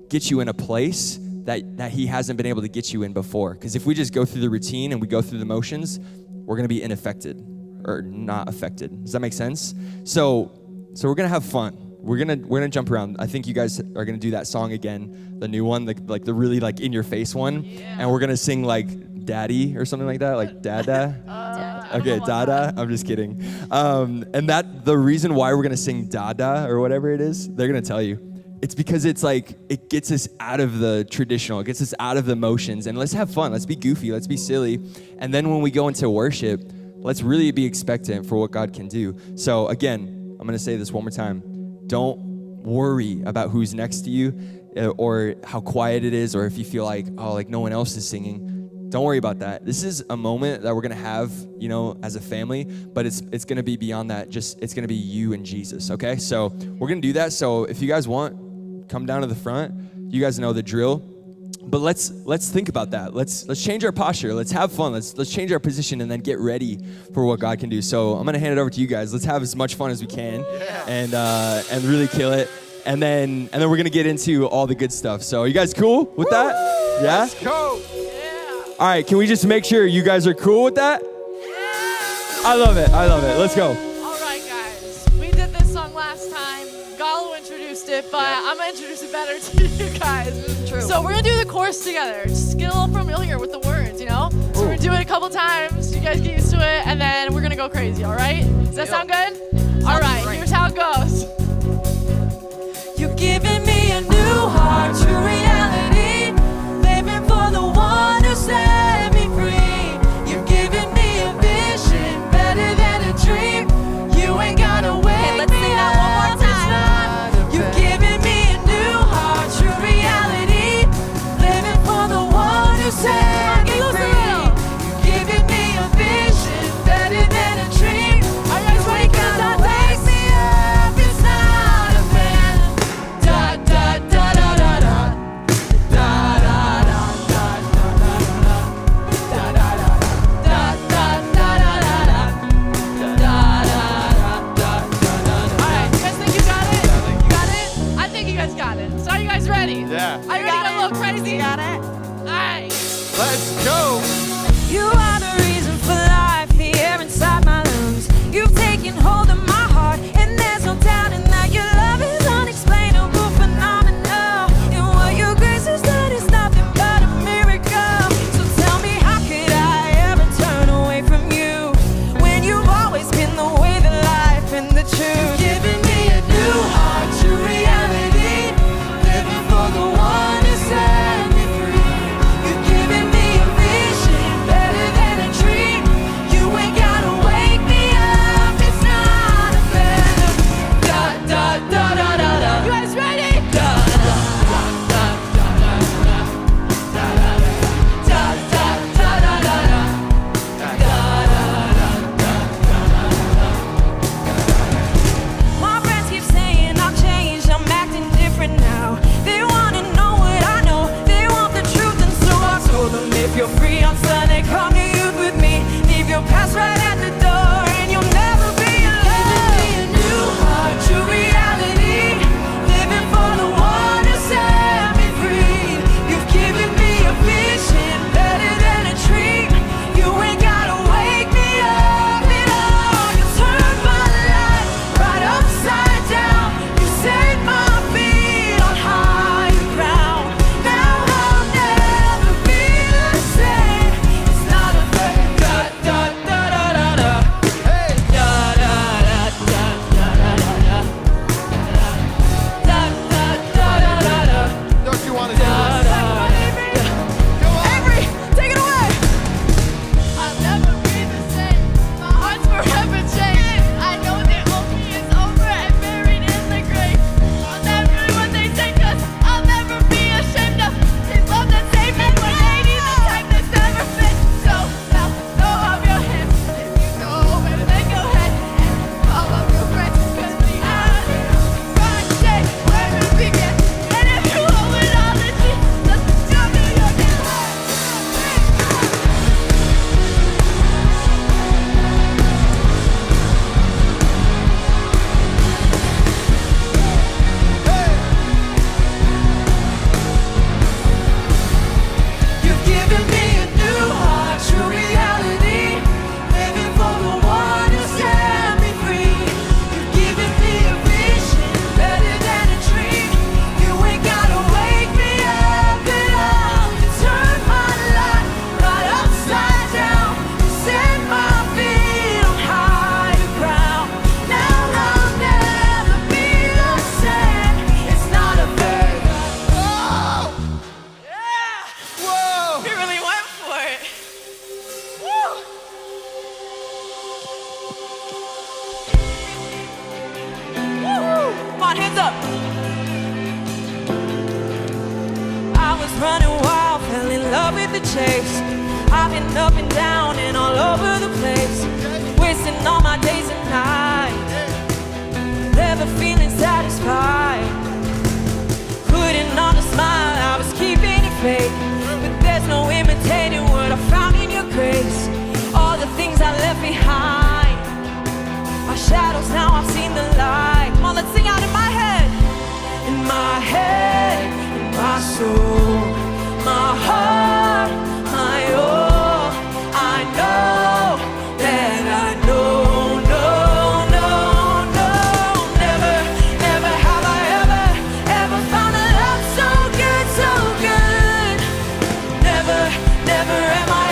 get you in a place that he hasn't been able to get you in before. Because if we just go through the routine and we go through the motions, we're gonna be ineffective or not affected. Does that make sense? So we're gonna have fun. We're gonna jump around. I think you guys are gonna do that song again, the new one, the really like in your face one, and we're gonna sing like Daddy or something like that, like Dada. Okay, Dada. I'm just kidding. And that the reason why we're gonna sing Dada or whatever it is, they're gonna tell you. It's because it's like it gets us out of the traditional, it gets us out of the motions, and let's have fun. Let's be goofy. Let's be silly. And then when we go into worship, let's really be expectant for what God can do. So again, I'm gonna say this one more time. Don't worry about who's next to you or how quiet it is, or if you feel like, oh, like no one else is singing. Don't worry about that. This is a moment that we're gonna have, as a family, but it's gonna be beyond that. It's gonna be you and Jesus, okay? So we're gonna do that. So if you guys want, come down to the front. You guys know the drill. But let's think about that. Let's change our posture. Let's have fun. Let's change our position and then get ready for what God can do. So I'm gonna hand it over to you guys. Let's have as much fun as we can, and really kill it. And then we're gonna get into all the good stuff. So are you guys cool with that? Yeah? Let's go. All right, can we just make sure you guys are cool with that? I love it. Let's go. All right, guys. We did this song last time. Gallo introduced it, but I'm going to introduce it better to you guys. True. So we're going to do the chorus together. Just get a little familiar with the words, So we're going to do it a couple times. You guys get used to it, and then we're going to go crazy, all right? Does that sound good? All right, here's how it goes. You're giving me a new heart, true reality. Living for the one who set me free. You're giving me a vision, better than a dream. You ain't gotta wake let's sing that one more time. You're giving me a new heart, true reality. Living for the one who set me free. You're giving me a vision, better than a dream. Are you guys ready? Wake me up, it's not a man. Da Yeah. Are you ready to get a little crazy? You got it. Alright. Let's go. You are the reason for life, the air inside my lungs. You've taken hold of my heart, and there's no doubting that your love is unexplainable, phenomenal. And what your grace has done is nothing but a miracle. So tell me, how could I ever turn away from you when you've always been the way, the life, and the truth? Giving me a new heart, true reality, living for the one who set me free. You've given me a vision better than a dream. You ain't gotta wake me up. It's not a better. Da da da da da da. You guys ready? Da da da da da da da da da da da da da da da. My friends keep saying I've changed, I'm acting different now. They wanna know what I know, they want the truth, and so I told them, if you're free on Sunday, come to youth with me. Leave your past right at the door, and you'll never be alone. Give me a new heart, true reality, living for the one who set me free. You've given me a vision better than a dream. You ain't gotta wake me up at all. You turned my life right upside down. You set my feet on higher ground. Now I'll never be the same. It's not a fake. Da da da da da da. Hey. Da da da da da da da da. Da da da da da da. Don't you want to do this? Go on. Avery, take it away. I'll never be the same. My heart's forever changed. I know that OP is over and buried in the grave. I'll never do what they say, 'cause I'll never be ashamed of His love that saved me. 180, the type that's never fit. So now throw up your hands if you know where to go ahead and all of your friends, 'cause the end right day where it began. And if you owe it all to Jesus, tell me your name. You've given me a new heart, true reality, living for the one who set me free. You've given me a vision better than a dream. You ain't gotta wake me up at all. You turned my life right upside down. You set my feet on higher ground. Now I'll never be the same. It's not a fake. Whoa. He really went for it. Woo! Woo! Come on, hands up. I was running wild, fell in love with the chase. I've been up and down and all over the place, wasting all my days and nights, never feeling satisfied. Putting on a smile, I was keeping it fake, but there's no imitating what I found in your grace. All the things I left behind, my shadows, now I've seen the light. Come on, let's sing out in my head, in my soul, my heart, my all. I know that I know, never, never have I ever found a love so good, so good. Never, never am I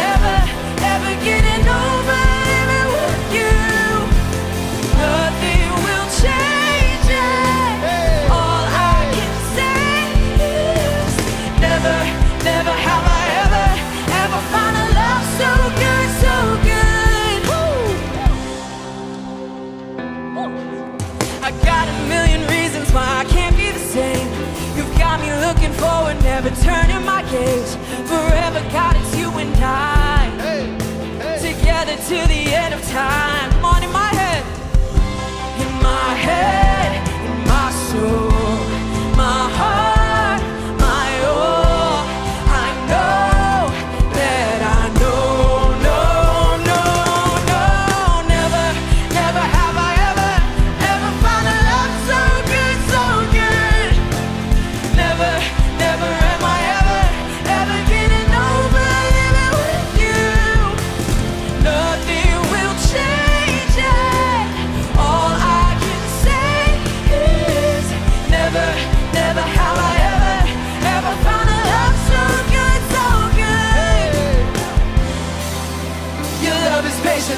ever getting over living with you. Nothing will change it. All I can say is never, never have I ever found a love so good, so good. Woo. I got a million reasons why I can't be the same. You've got me looking forward, never turning my gaze. Forever, God, it's you and I, together to the end of time. Come on, in my head, in my soul, my heart, my all. I know that I know, never, never have I ever found a love so good, so good. Never, never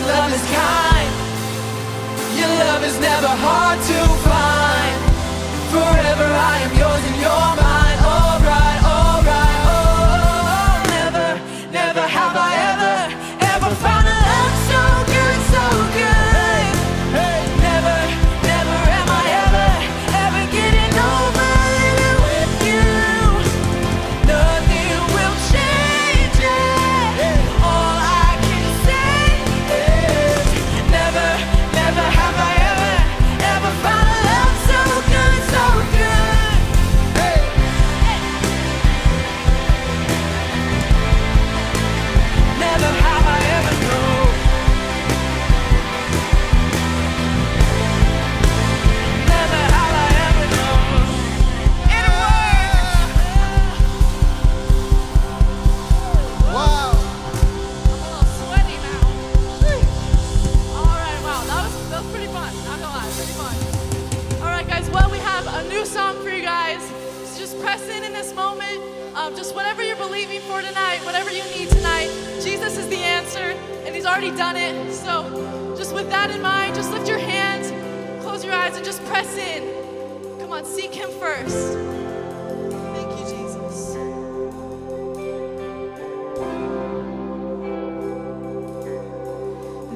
love is kind. Your love is never hard to find. Forever I am yours and you're mine. Alright, alright, oh. Never, never have I ever found a love so good, so good. Never, never am I ever getting over living with you. Nothing will change it. All I can say is never, never have I ever found a love so good, so good. Never have I ever known. Never have I ever known. In a Wow. I'm a little sweaty now. All right, wow, that was pretty fun. Not gonna lie, pretty fun. All right, guys. Well, we have a new song for you guys. So just press in this moment. Just whatever you're believing for tonight, whatever you need tonight, Jesus is the answer, and He's already done it. So, just with that in mind, just lift your hands, close your eyes, and just press in. Come on, seek Him first. Thank you, Jesus.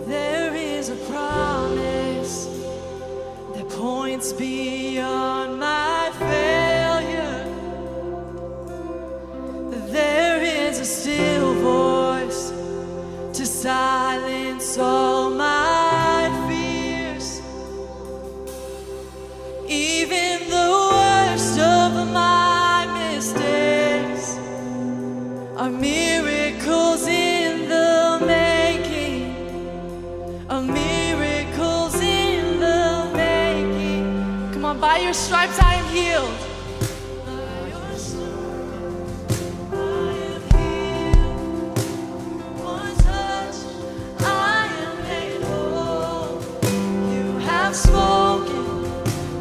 There is a promise that points beyond my failure. There is a still voice to silence all my fears. Even the worst of my mistakes are miracles in the making. Are miracles in the making. Come on, by your stripes I am healed. By your stripes I am healed. One touch, I am made whole. You have spoken,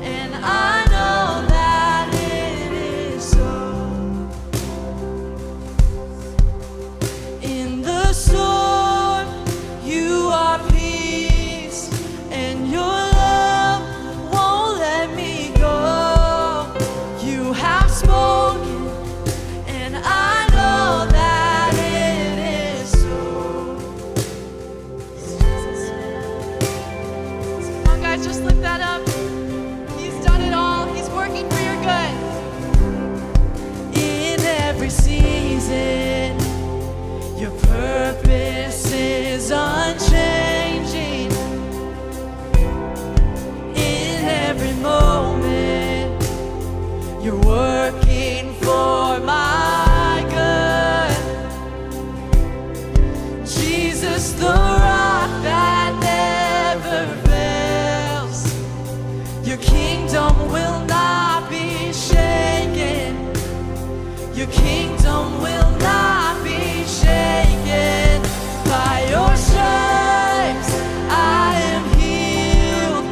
and I know that it is so. In the storm, you are peace, and your love won't let me go. You have spoken, and I know that it is so. Come on, guys, just lift that up. He's done it all. He's working for your good. In every season, your purpose is unchanging. In every moment, you're working for my good. Jesus, the rock that never fails. Your kingdom will not be shaken. Your kingdom will not be shaken. By your stripes, I am healed.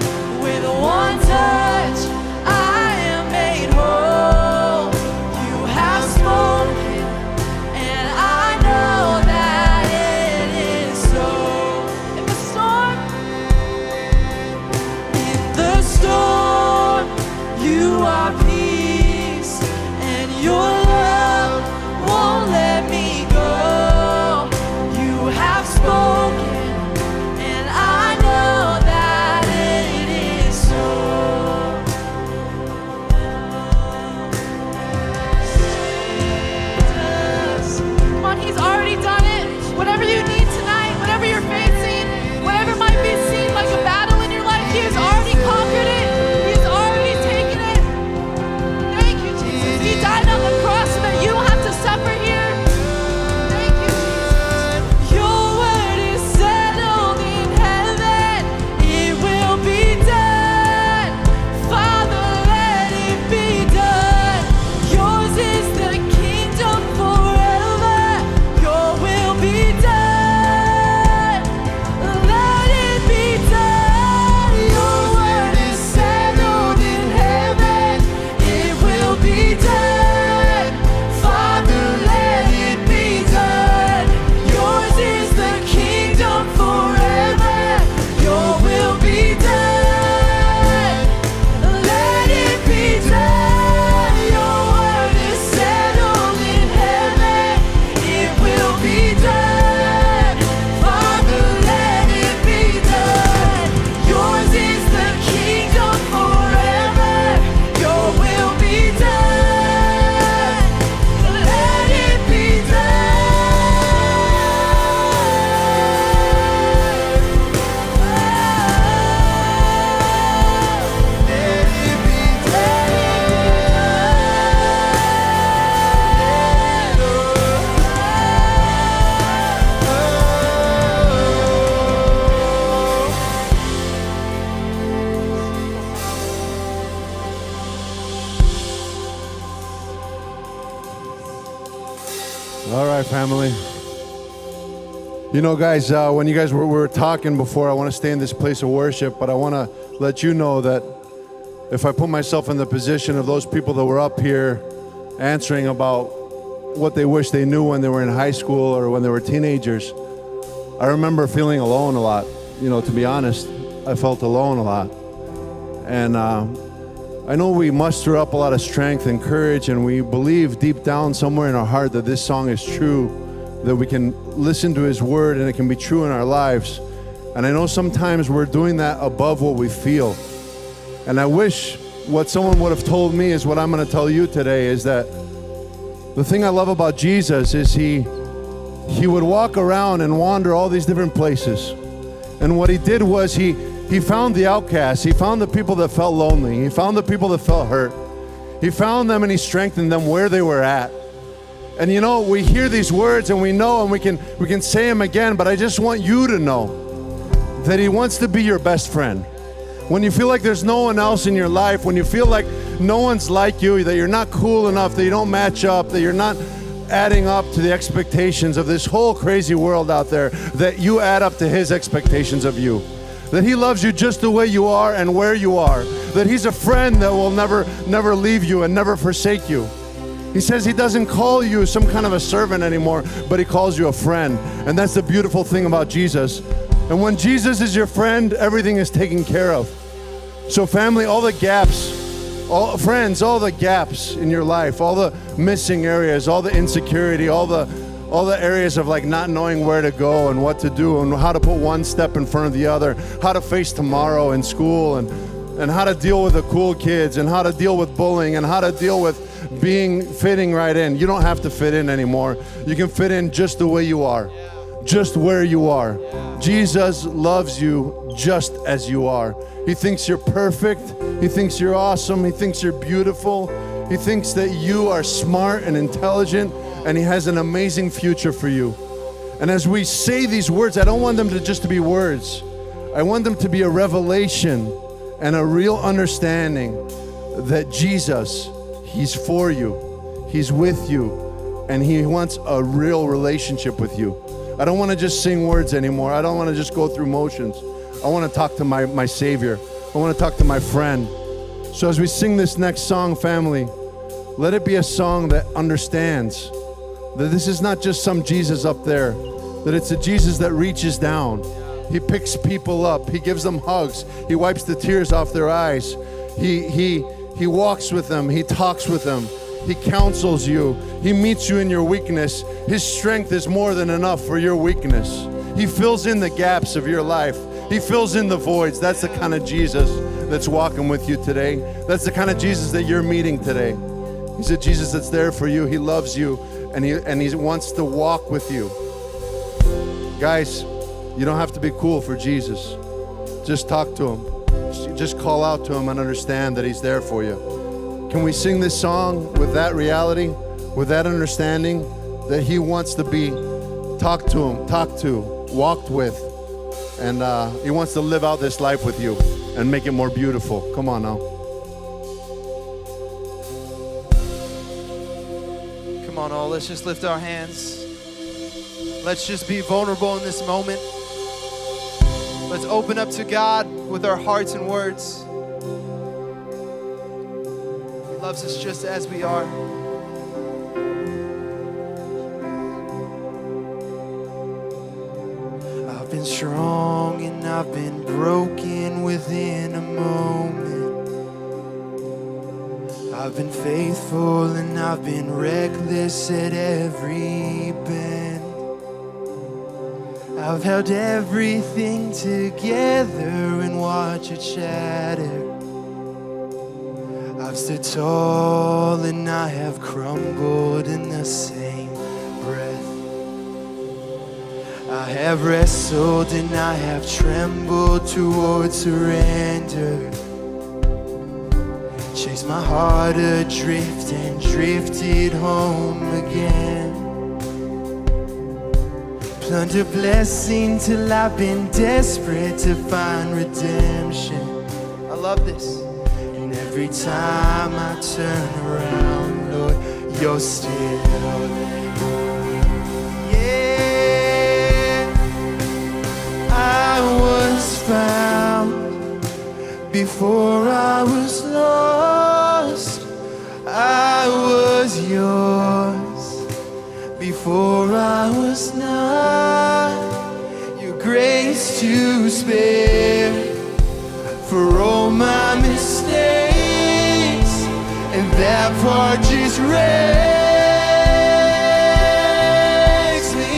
With one touch, I am made whole. You have spoken, and I know that it is so. In the storm, In the storm, you are peace, and your love won't All right, family. You know, guys, when you guys were talking before, I want to stay in this place of worship, but I want to let you know that if I put myself in the position of those people that were up here answering about what they wish they knew when they were in high school or when they were teenagers, I remember feeling alone a lot. You know, to be honest, I felt alone a lot. And I know we muster up a lot of strength and courage, and we believe deep down somewhere in our heart that this song is true, that we can listen to His word and it can be true in our lives. And I know sometimes we're doing that above what we feel. And I wish what someone would have told me is what I'm going to tell you today, is that the thing I love about Jesus is he would walk around and wander all these different places. And what He did was he found the outcasts. He found the people that felt lonely. He found the people that felt hurt. He found them and He strengthened them where they were at. And you know, we hear these words and we know, and we can say them again, but I just want you to know that He wants to be your best friend. When you feel like there's no one else in your life, when you feel like no one's like you, that you're not cool enough, that you don't match up, that you're not adding up to the expectations of this whole crazy world out there, that you add up to His expectations of you. That He loves you just the way you are and where you are. That He's a friend that will never leave you and never forsake you. He says He doesn't call you some kind of a servant anymore, but He calls you a friend. And that's the beautiful thing about Jesus. And when Jesus is your friend, everything is taken care of. So family, all the gaps, all the gaps in your life, all the missing areas, all the insecurity, all the areas of like not knowing where to go and what to do and how to put one step in front of the other, how to face tomorrow in school, and how to deal with the cool kids, and how to deal with bullying, and how to deal with fitting right in. You don't have to fit in anymore. You can fit in just the way you are, just where you are. Jesus loves you just as you are. He thinks you're perfect. He thinks you're awesome. He thinks you're beautiful. He thinks that you are smart and intelligent, and He has an amazing future for you. And as we say these words, I don't want them to just be words. I want them to be a revelation and a real understanding that Jesus, He's for you, He's with you, and He wants a real relationship with you. I don't want to just sing words anymore. I don't want to just go through motions. I want to talk to my Savior. I want to talk to my friend. So as we sing this next song, family, let it be a song that understands that this is not just some Jesus up there, that it's a Jesus that reaches down. He picks people up. He gives them hugs. He wipes the tears off their eyes. He walks with them. He talks with them. He counsels you. He meets you in your weakness. His strength is more than enough for your weakness. He fills in the gaps of your life. He fills in the voids. That's the kind of Jesus that's walking with you today. That's the kind of Jesus that you're meeting today. He's a Jesus that's there for you. He loves you, and he wants to walk with you. Guys, you don't have to be cool for Jesus. Just talk to Him. Just call out to Him and understand that He's there for you. Can we sing this song with that reality, with that understanding that He wants to be talked to, walked with, and He wants to live out this life with you and make it more beautiful. Come on now. Come on, all. Let's just lift our hands. Let's just be vulnerable in this moment. Let's open up to God with our hearts and words. He loves us just as we are. I've been strong and I've been broken within a moment. I've been faithful and I've been reckless at every bend. I've held everything together and watched it shatter. I've stood tall and I have crumbled in the same breath. I have wrestled and I have trembled towards surrender. Chased my heart adrift and drifted home again. Plundered blessing till I've been desperate to find redemption. I love this. And every time I turn around, Lord, You're still there. Before I was lost, I was yours. Before I was not, your grace to spare for all my mistakes, and that part just wrecks me.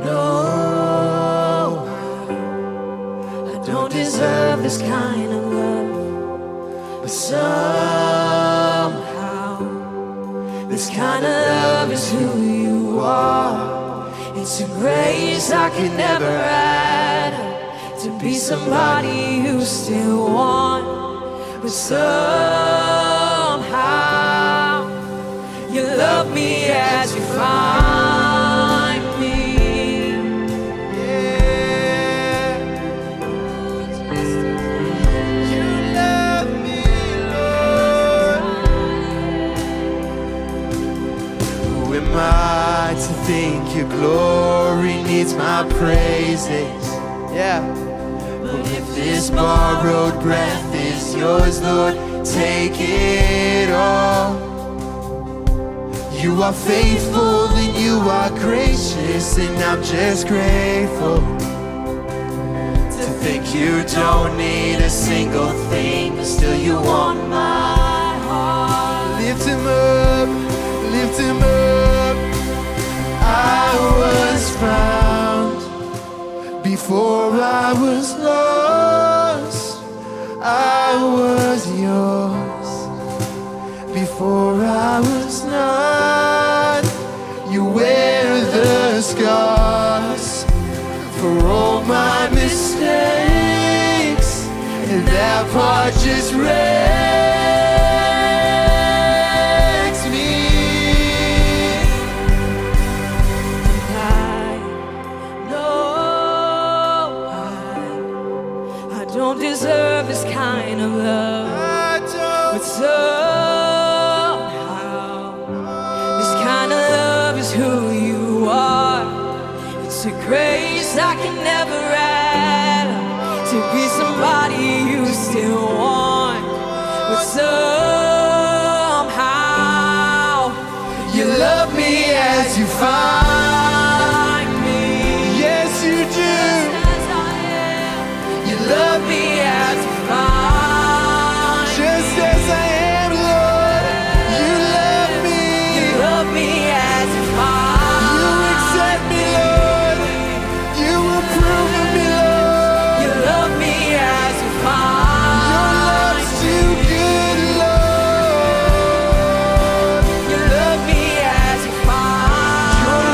No, I don't deserve this kind of love, but somehow this kind of love is who you are. It's a grace I can never add to be somebody you still want, but somehow you love me as you find me. Yeah. You love me, Lord. Who am I to think your glory needs my praises? Yeah. But if this borrowed breath is yours, Lord, take it all. You are faithful and you are gracious, and I'm just grateful to think you don't need a single thing, but still you want my heart. Lift him up, lift him up. I was found before I was lost. I was yours before I was not. You wear the scars for all my mistakes, and that part just wrecks me. I don't deserve this kind of love, but somehow this kind of love is who you are. It's a grace I can never add to be somebody you still want, but somehow you love me as you find me. Yes, you do. You love me as you find Just as I am, Lord, you love me. You love me as you find. You accept me, Lord. You approve of me, Lord. You love me as you find. Your love's too good, Lord. You love me as you find. Your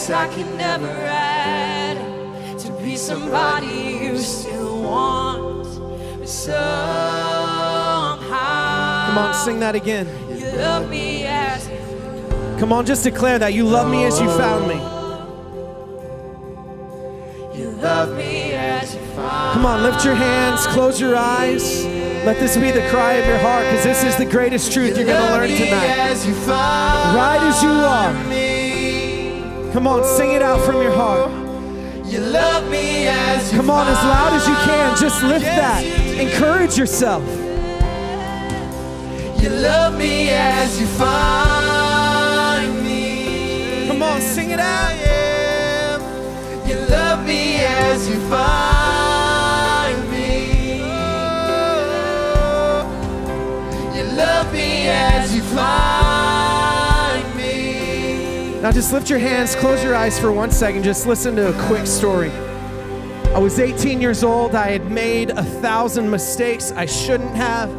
place I can never add, to be somebody you still want, but somehow. Come on, sing that again. You love me as Come on, just declare that. You love me as you found me. you love me as you found. Come on, lift your hands, close your eyes. Let this be the cry of your heart, because this is the greatest truth you're going to learn tonight. Right as you are. Come on, sing it out from your heart. You love me as you Come on, as loud as you can. Just lift that. Encourage yourself. You love me as you find me. Come on, sing it out. You love me as you find me. You love me as you find me. Now just lift your hands, close your eyes for 1 second. Just listen to a quick story. I was 18 years old. I had made 1,000 mistakes I shouldn't have.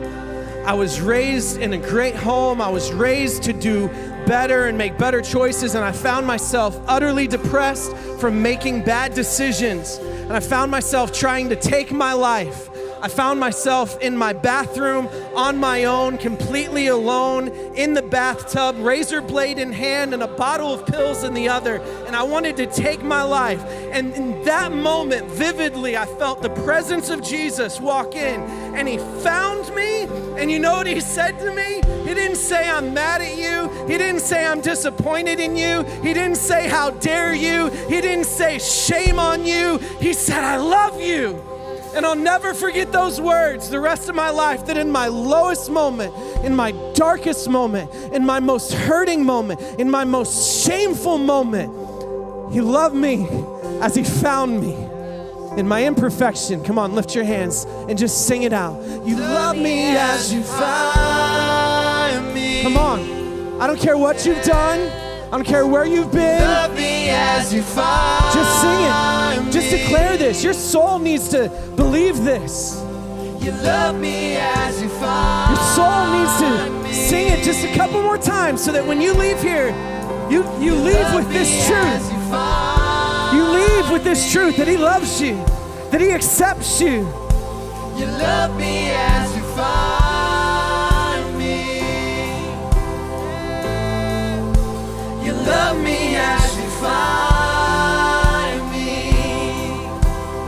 I was raised in a great home. I was raised to do better and make better choices, and I found myself utterly depressed from making bad decisions. And I found myself trying to take my life. I found myself in my bathroom on my own, completely alone, in the bathtub, razor blade in hand and a bottle of pills in the other. And I wanted to take my life. And in that moment, vividly, I felt the presence of Jesus walk in. And he found me. And you know what he said to me? He didn't say, I'm mad at you. He didn't say, I'm disappointed in you. He didn't say, how dare you. He didn't say, shame on you. He said, I love you. And I'll never forget those words the rest of my life, that in my lowest moment, in my darkest moment, in my most hurting moment, in my most shameful moment, he loved me as he found me. In my imperfection, come on, lift your hands and just sing it out. You love me as you found me. Come on. I don't care what you've done. I don't care where you've been. Love me as you find. Just sing it. Just declare this. Your soul needs to believe this. You love me as you find. Your soul needs to sing it just a couple more times, so that when you leave here, you leave with this truth. You leave with this truth that he loves you, that he accepts you. You love me as you find me. You love me as you find me.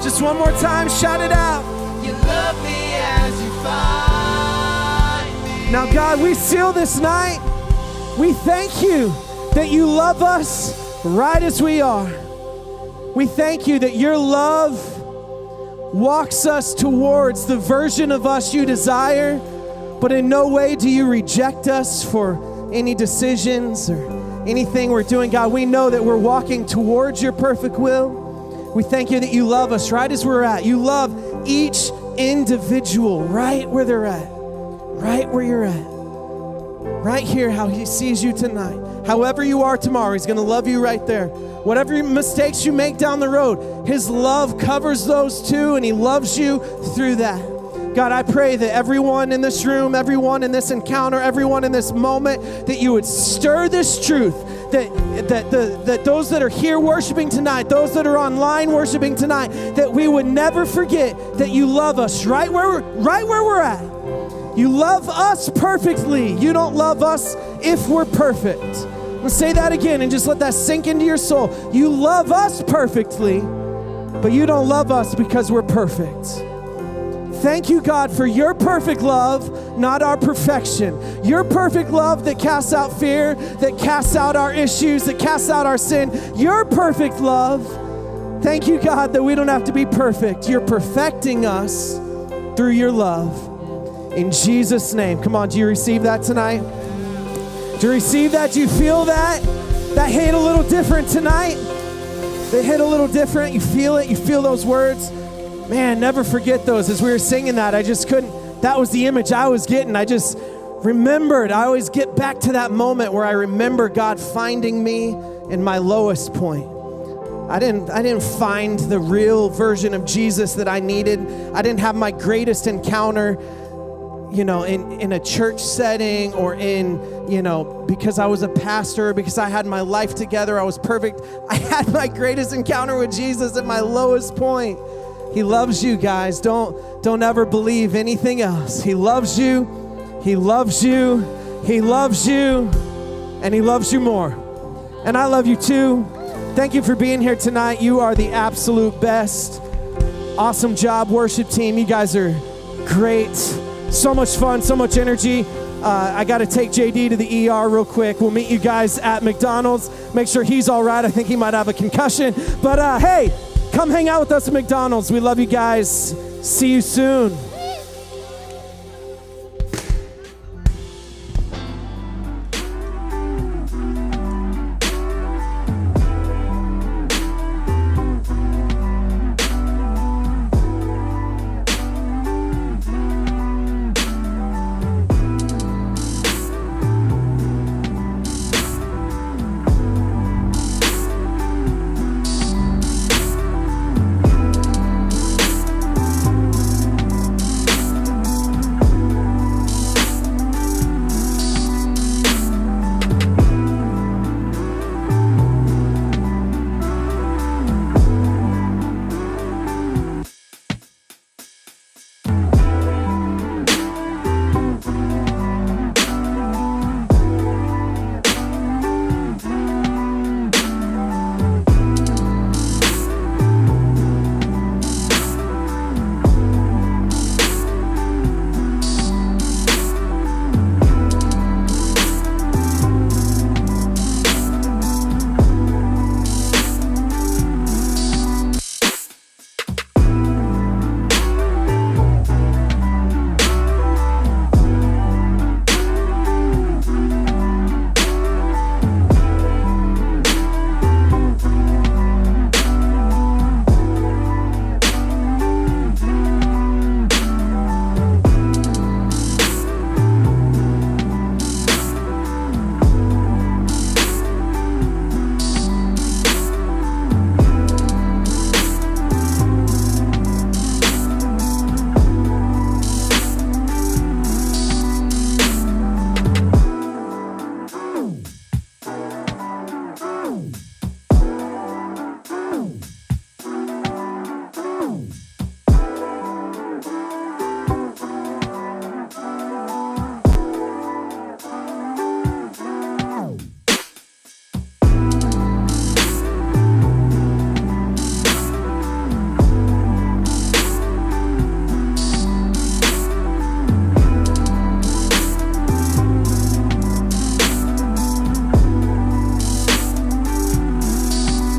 Just one more time, shout it out. You love me as you find me. Now, God, we seal this night. We thank you that you love us right as we are. We thank you that your love walks us towards the version of us you desire, but in no way do you reject us for any decisions or anything we're doing. God, we know that we're walking towards your perfect will. We thank you that you love us right as we're at. You love each individual right where they're at, right where you're at, right here, how he sees you tonight. However you are tomorrow, he's going to love you right there. Whatever mistakes you make down the road, his love covers those too, and he loves you through that. God, I pray that everyone in this room, everyone in this encounter, everyone in this moment, that you would stir this truth, that those that are here worshiping tonight, those that are online worshiping tonight, that we would never forget that you love us right where we're at. You love us perfectly. You don't love us if we're perfect. Let's say that again and just let that sink into your soul. You love us perfectly, but you don't love us because we're perfect. Thank you, God, for your perfect love, not our perfection. Your perfect love that casts out fear, that casts out our issues, that casts out our sin. Your perfect love. Thank you, God, that we don't have to be perfect. You're perfecting us through your love. In Jesus' name. Come on, do you receive that tonight? Do you receive that? Do you feel that? That hit a little different tonight? They hit a little different. You feel it? You feel those words? Man, never forget those. As we were singing that, I just couldn't, that was the image I was getting. I just remembered. I always get back to that moment where I remember God finding me in my lowest point. I didn't find the real version of Jesus that I needed. I didn't have my greatest encounter. you know, in a church setting or in, you know, because I was a pastor, because I had my life together, I was perfect. I had my greatest encounter with Jesus at my lowest point. He loves you guys. Don't ever believe anything else. He loves you. He loves you. He loves you. And he loves you more. And I love you too. Thank you for being here tonight. You are the absolute best. Awesome job, worship team. You guys are great. So much fun, so much energy. I got to take JD to the ER real quick. We'll meet you guys at McDonald's. Make sure he's all right. I think he might have a concussion. But hey, come hang out with us at McDonald's. We love you guys. See you soon.